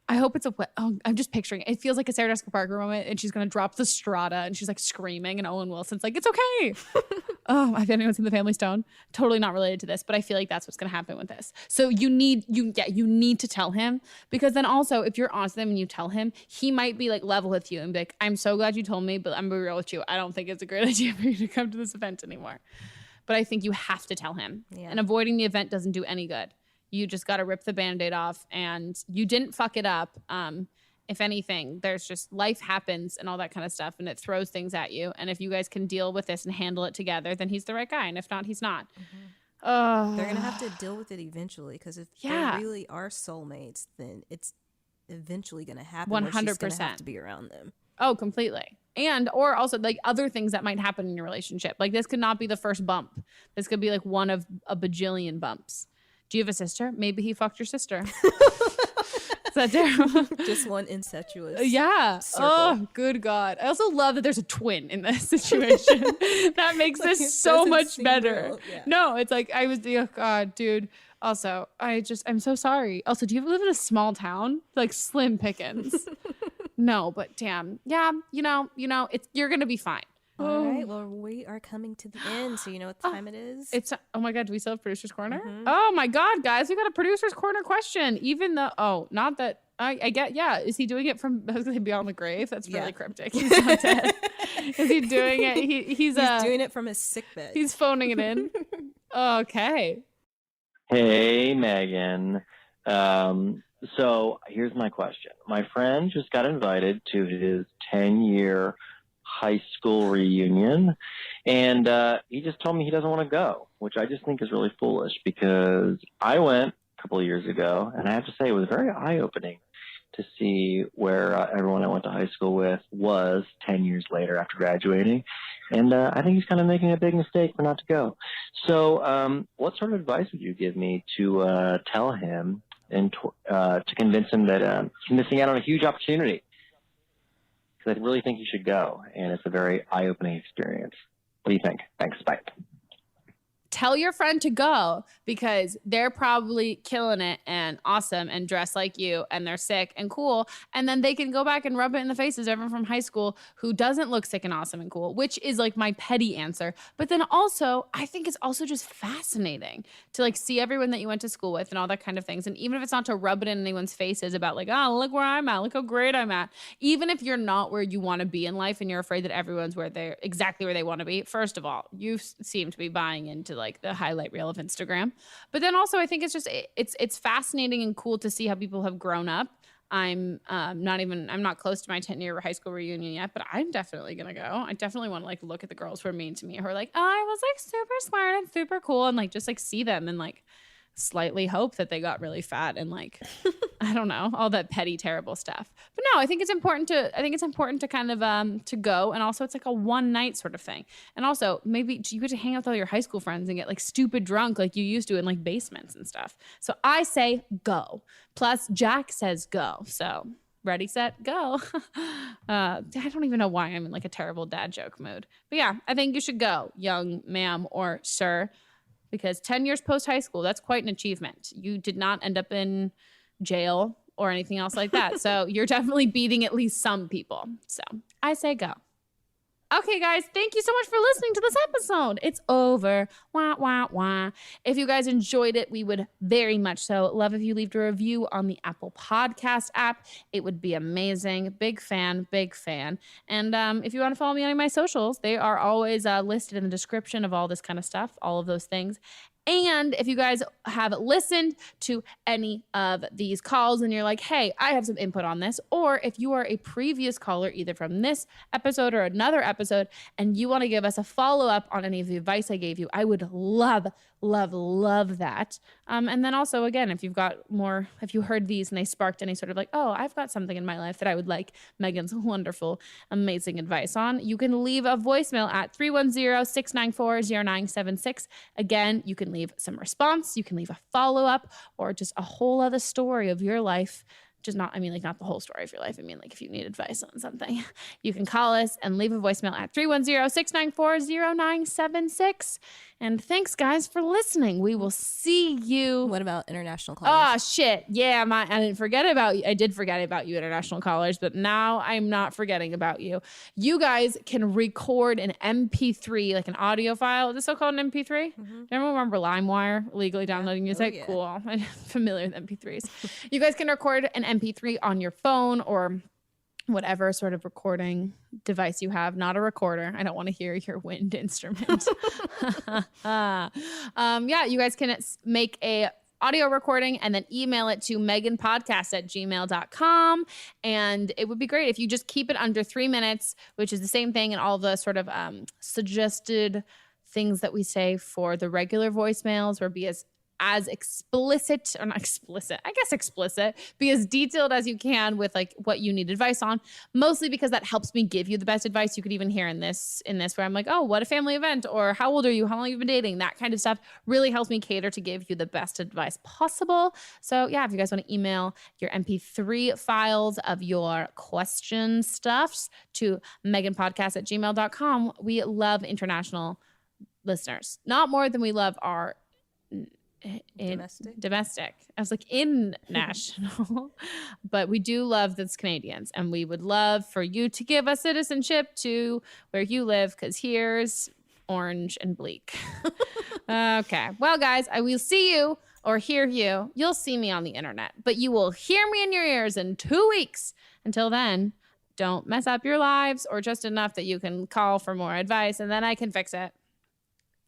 I: I hope it's I'm just picturing it. It feels like a Sarah Jessica Parker moment and she's going to drop the strata and she's like screaming and Owen Wilson's like, it's okay. Have anyone seen The Family Stone? Totally not related to this, but I feel like that's what's going to happen with this. So you need to tell him, because then also if you're honest with him and you tell him, he might be like level with you and be like, I'm so glad you told me, but I'm gonna be real with you. I don't think it's a great idea for you to come to this event anymore. But I think you have to tell him. Yeah. And avoiding the event doesn't do any good. You just got to rip the Band-Aid off and you didn't fuck it up. If anything, there's just life happens and all that kind of stuff and it throws things at you. And if you guys can deal with this and handle it together, then he's the right guy. And if not, he's not. Mm-hmm.
G: They're going to have to deal with it eventually, because if they really are soulmates, then it's eventually going to happen.
I: 100%.
G: She's going to have to be around them.
I: Oh, completely. And or also like other things that might happen in your relationship. Like this could not be the first bump. This could be like one of a bajillion bumps. Do you have a sister? Maybe he fucked your sister. Is that terrible?
G: Just one incestuous.
I: Yeah. Circle. Oh, good God. I also love that there's a twin in this situation. That makes like this so much better. Yeah. No, it's like oh God, dude. Also, I'm so sorry. Also, do you live in a small town? Like slim pickings. No, but damn. Yeah, you know, you're going to be fine.
G: All right, well, we are coming to the end, so you know what time it is?
I: It's oh my God, do we still have Producer's Corner? Mm-hmm. Oh my God, guys, we got a Producer's Corner question. Even though, not that, I get, yeah, is he doing it from beyond the grave? That's really cryptic. He's not dead. Is he doing it? He's
G: doing it from his sickbed.
I: He's phoning it in. Okay.
L: Hey, Megan. So here's my question. My friend just got invited to his 10-year high school reunion, and he just told me he doesn't want to go, which I just think is really foolish, because I went a couple of years ago, and I have to say it was very eye-opening to see where everyone I went to high school with was 10 years later after graduating, and I think he's kind of making a big mistake for not to go. So what sort of advice would you give me to tell him and to convince him that he's missing out on a huge opportunity? Because I really think you should go, and it's a very eye-opening experience. What do you think? Thanks. Bye.
I: Tell your friend to go, because they're probably killing it and awesome and dressed like you and they're sick and cool. And then they can go back and rub it in the faces of everyone from high school who doesn't look sick and awesome and cool, which is like my petty answer. But then also, I think it's also just fascinating to like see everyone that you went to school with and all that kind of things. And even if it's not to rub it in anyone's faces about like, oh, look where I'm at, look how great I'm at. Even if you're not where you want to be in life and you're afraid that everyone's exactly where they want to be. First of all, you seem to be buying into like the highlight reel of Instagram. But then also I think it's just it's fascinating and cool to see how people have grown up. I'm not close to my 10-year high school reunion yet, but I'm definitely gonna go. I definitely want to like look at the girls who are mean to me, who are like, oh, I was like super smart and super cool, and like just like see them and like slightly hope that they got really fat and like, I don't know, all that petty, terrible stuff. But no, I think it's important to kind of to go. And also it's like a one night sort of thing. And also maybe you get to hang out with all your high school friends and get like stupid drunk like you used to in like basements and stuff. So I say go. Plus Jack says go. So ready, set, go. I don't even know why I'm in like a terrible dad joke mood. But yeah, I think you should go, young ma'am or sir, because 10 years post high school, that's quite an achievement. You did not end up in jail or anything else like that. So you're definitely beating at least some people. So I say go. Okay, guys, thank you so much for listening to this episode. It's over. Wah, wah, wah. If you guys enjoyed it, we would very much so love if you leave a review on the Apple Podcast app. It would be amazing. Big fan, big fan. And if you want to follow me on my socials, they are always listed in the description of all this kind of stuff, all of those things. And if you guys have listened to any of these calls and you're like, hey, I have some input on this, or if you are a previous caller, either from this episode or another episode, and you want to give us a follow-up on any of the advice I gave you, I would love that. And then also, again, if you heard these and they sparked any sort of like, oh, I've got something in my life that I would like Megan's wonderful, amazing advice on, you can leave a voicemail at 310-694-0976. Again, you can leave some response, you can leave a follow-up, or just a whole other story of your life. Just not the whole story of your life. I mean, like if you need advice on something, you can call us and leave a voicemail at 310-694-0976. And thanks, guys, for listening. We will see you.
G: What about international callers?
I: Oh, shit. Yeah, I did forget about you, international callers, but now I'm not forgetting about you. You guys can record an MP3, like an audio file. Is this still called an MP3? Mm-hmm. Remember LimeWire, legally downloading music? Oh, yeah. Cool. I'm familiar with MP3s. You guys can record an MP3 on your phone or whatever sort of recording device you have, not a recorder. I don't want to hear your wind instrument. Yeah, you guys can make a audio recording and then email it to meganpodcast@gmail.com. And it would be great if you just keep it under 3 minutes, which is the same thing in all the sort of suggested things that we say for the regular voicemails, or be as explicit, or not explicit, I guess explicit, be as detailed as you can with like what you need advice on, mostly because that helps me give you the best advice. You could even hear in this where I'm like, oh, what a family event, or how old are you? How long have you been dating? That kind of stuff really helps me cater to give you the best advice possible. So yeah, if you guys want to email your MP3 files of your question stuffs to meganpodcast@gmail.com. We love international listeners, not more than we love our domestic. I was like international, but we do love those Canadians, and we would love for you to give us citizenship to where you live, because here's orange and bleak. Okay, well, guys, I will see you or hear you. You'll see me on the internet, but you will hear me in your ears in 2 weeks. Until then, don't mess up your lives, or just enough that you can call for more advice, and then I can fix it.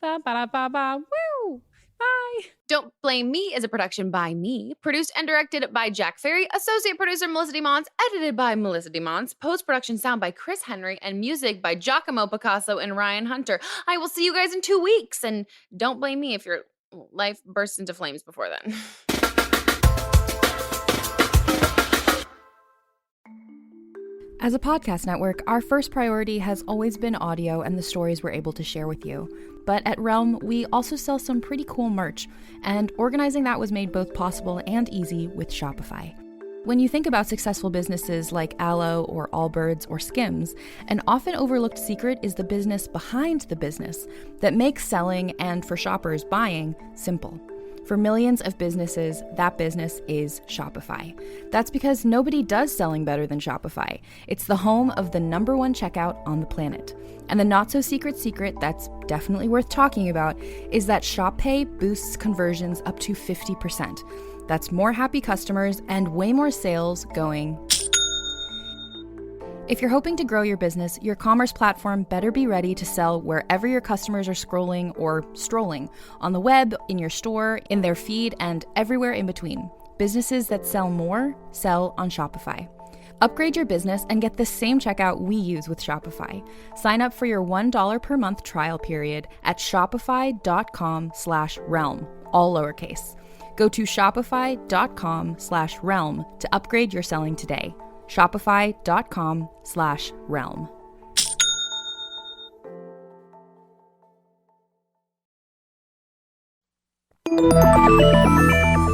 I: Ba-ba-da-ba-ba. Woo! Bye. Don't Blame Me is a production by me, produced and directed by Jack Ferry, associate producer Melissa DeMons, edited by Melissa DeMons, post-production sound by Chris Henry, and music by Giacomo Picasso and Ryan Hunter. I will see you guys in 2 weeks, and don't blame me if your life bursts into flames before then.
M: As a podcast network, our first priority has always been audio and the stories we're able to share with you. But at Realm, we also sell some pretty cool merch, and organizing that was made both possible and easy with Shopify. When you think about successful businesses like Aloe or Allbirds or Skims, an often overlooked secret is the business behind the business that makes selling and, for shoppers, buying simple. For millions of businesses, that business is Shopify. That's because nobody does selling better than Shopify. It's the home of the #1 checkout on the planet. And the not-so-secret secret that's definitely worth talking about is that Shop Pay boosts conversions up to 50%. That's more happy customers and way more sales going. If you're hoping to grow your business, your commerce platform better be ready to sell wherever your customers are scrolling or strolling, on the web, in your store, in their feed, and everywhere in between. Businesses that sell more sell on Shopify. Upgrade your business and get the same checkout we use with Shopify. Sign up for your $1 per month trial period at shopify.com/realm. all lowercase. Go to shopify.com/realm to upgrade your selling today. Shopify.com/realm.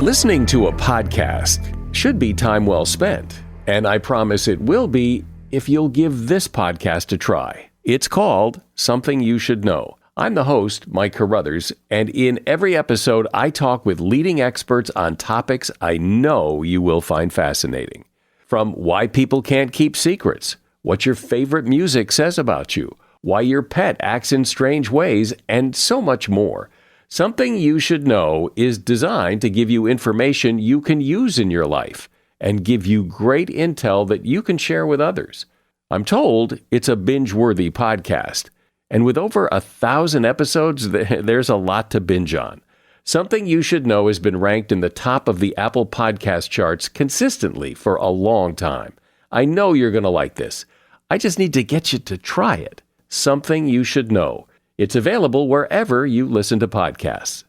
N: Listening to a podcast should be time well spent, and I promise it will be if you'll give this podcast a try. It's called Something You Should Know. I'm the host, Mike Carruthers, and in every episode, I talk with leading experts on topics I know you will find fascinating. From why people can't keep secrets, what your favorite music says about you, why your pet acts in strange ways, and so much more. Something You Should Know is designed to give you information you can use in your life and give you great intel that you can share with others. I'm told it's a binge-worthy podcast. And with over 1,000 episodes, there's a lot to binge on. Something You Should Know has been ranked in the top of the Apple Podcast charts consistently for a long time. I know you're going to like this. I just need to get you to try it. Something You Should Know. It's available wherever you listen to podcasts.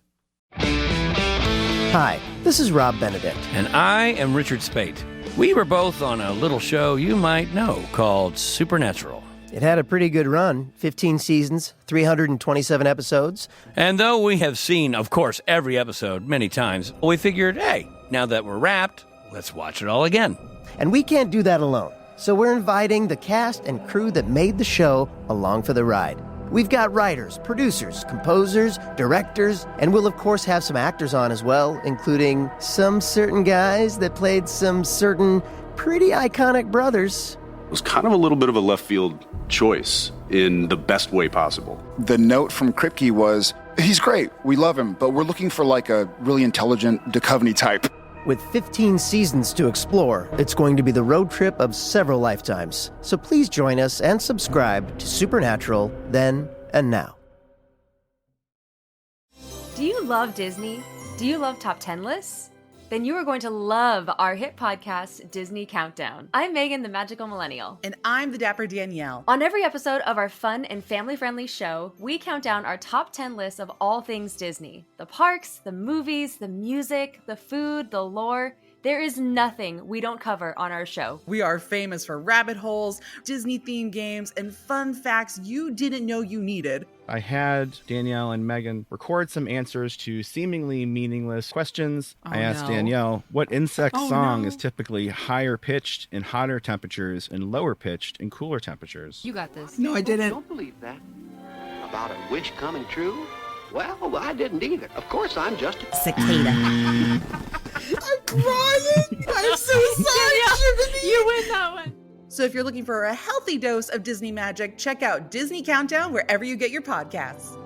O: Hi, this is Rob Benedict.
P: And I am Richard Spate. We were both on a little show you might know called Supernatural.
O: It had a pretty good run, 15 seasons, 327 episodes.
P: And though we have seen, of course, every episode many times, we figured, hey, now that we're wrapped, let's watch it all again.
O: And we can't do that alone. So we're inviting the cast and crew that made the show along for the ride. We've got writers, producers, composers, directors, and we'll of course have some actors on as well, including some certain guys that played some certain pretty iconic brothers.
Q: It was kind of a little bit of a left field choice in the best way possible.
R: The note from Kripke was, he's great, we love him, but we're looking for like a really intelligent Duchovny type.
O: With 15 seasons to explore, it's going to be the road trip of several lifetimes. So please join us and subscribe to Supernatural Then and Now.
S: Do you love Disney? Do you love top 10 lists? Then you are going to love our hit podcast, Disney Countdown. I'm Megan, the Magical Millennial.
T: And I'm the Dapper Danielle.
S: On every episode of our fun and family-friendly show, we count down our top 10 lists of all things Disney. The parks, the movies, the music, the food, the lore. There is nothing we don't cover on our show.
T: We are famous for rabbit holes, Disney-themed games, and fun facts you didn't know you needed.
U: I had Danielle and Megan record some answers to seemingly meaningless questions. I asked Danielle what insect song is typically higher pitched in hotter temperatures and lower pitched in cooler temperatures.
S: You got this.
T: No, I didn't.
V: Don't believe that. About a wish coming true? Well, I didn't either. Of course, I'm just a
T: cicada. I'm crying. I'm so sorry.
S: You win that one.
T: So if you're looking for a healthy dose of Disney magic, check out Disney Countdown wherever you get your podcasts.